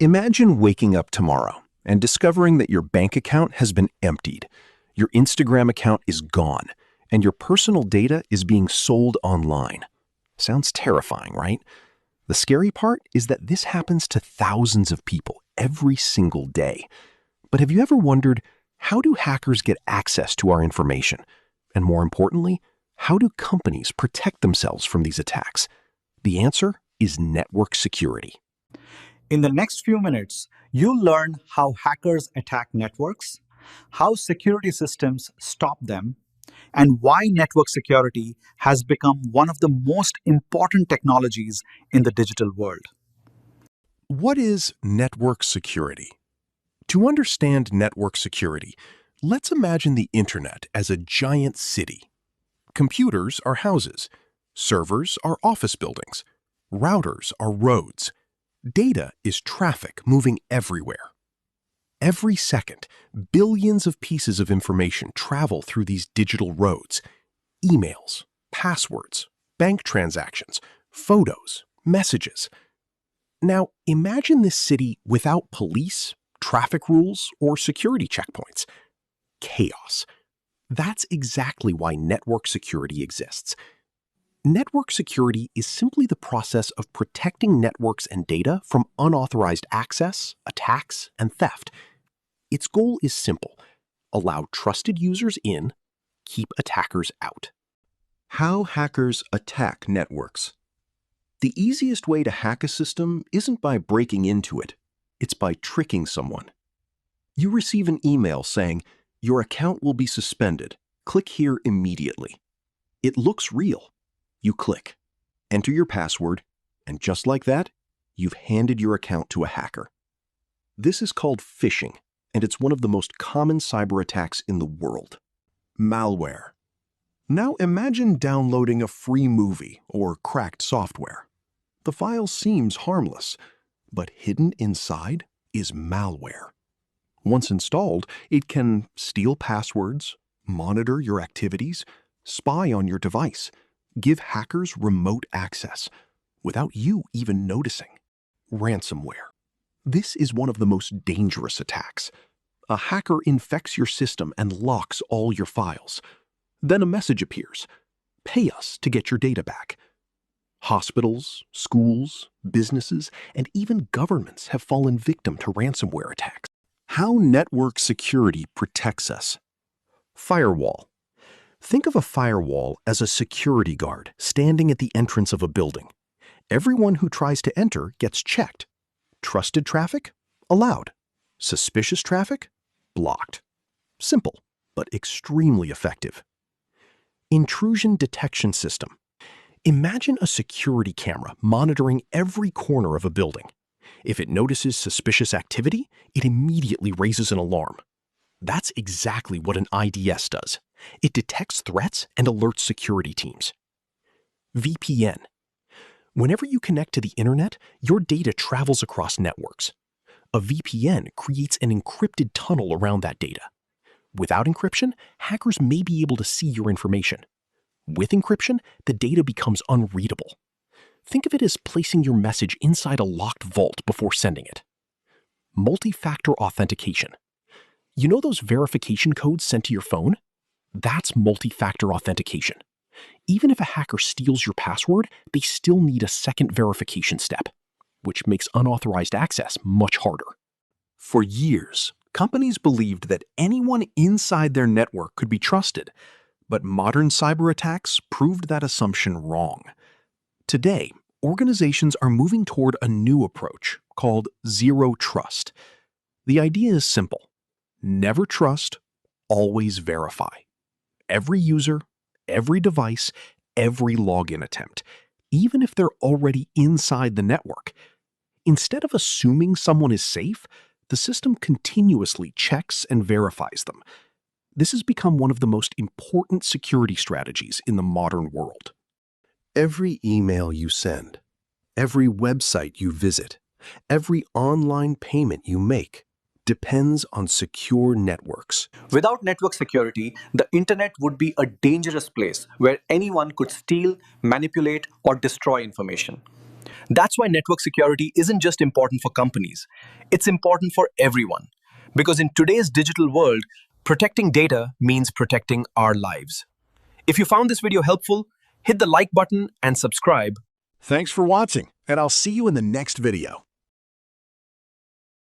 Imagine waking up tomorrow and discovering that your bank account has been emptied, your Instagram account is gone, and your personal data is being sold online. Sounds terrifying, right? The scary part is that this happens to thousands of people every single day. But have you ever wondered, how do hackers get access to our information? And more importantly, how do companies protect themselves from these attacks? The answer is network security. In the next few minutes, you'll learn how hackers attack networks, how security systems stop them, and why network security has become one of the most important technologies in the digital world. What is network security? To understand network security, let's imagine the internet as a giant city. Computers are houses, servers are office buildings, routers are roads. Data is traffic moving everywhere. Every second, billions of pieces of information travel through these digital roads. Emails, passwords, bank transactions, photos, messages. Now, imagine this city without police, traffic rules, or security checkpoints. Chaos. That's exactly why network security exists. Network security is simply the process of protecting networks and data from unauthorized access, attacks, and theft. Its goal is simple: allow trusted users in, keep attackers out. How hackers attack networks. The easiest way to hack a system isn't by breaking into it, it's by tricking someone. You receive an email saying, "Your account will be suspended. Click here immediately." It looks real. You click, enter your password, and just like that, you've handed your account to a hacker. This is called phishing, and it's one of the most common cyber attacks in the world. Malware. Now imagine downloading a free movie or cracked software. The file seems harmless, but hidden inside is malware. Once installed, it can steal passwords, monitor your activities, spy on your device, give hackers remote access without you even noticing. Ransomware. This is one of the most dangerous attacks. A hacker infects your system and locks all your files. Then a message appears: "Pay us to get your data back." Hospitals, schools, businesses, and even governments have fallen victim to ransomware attacks. How network security protects us. Firewall. Think of a firewall as a security guard standing at the entrance of a building. Everyone who tries to enter gets checked. Trusted traffic? Allowed. Suspicious traffic? Blocked. Simple, but extremely effective. Intrusion detection system. Imagine a security camera monitoring every corner of a building. If it notices suspicious activity, it immediately raises an alarm. That's exactly what an IDS does. It detects threats and alerts security teams. VPN. Whenever you connect to the internet, your data travels across networks. A VPN creates an encrypted tunnel around that data. Without encryption, hackers may be able to see your information. With encryption, the data becomes unreadable. Think of it as placing your message inside a locked vault before sending it. Multi-factor authentication. You know those verification codes sent to your phone? That's multi-factor authentication. Even if a hacker steals your password, they still need a second verification step, which makes unauthorized access much harder. For years, companies believed that anyone inside their network could be trusted, but modern cyber attacks proved that assumption wrong. Today, organizations are moving toward a new approach called zero trust. The idea is simple: never trust, always verify. Every user, every device, every login attempt, even if they're already inside the network. Instead of assuming someone is safe, the system continuously checks and verifies them. This has become one of the most important security strategies in the modern world. Every email you send, every website you visit, every online payment you make depends on secure networks. Without network security, the internet would be a dangerous place where anyone could steal, manipulate, or destroy information. That's why network security isn't just important for companies, it's important for everyone. Because in today's digital world, protecting data means protecting our lives. If you found this video helpful, hit the like button and subscribe. Thanks for watching, and I'll see you in the next video.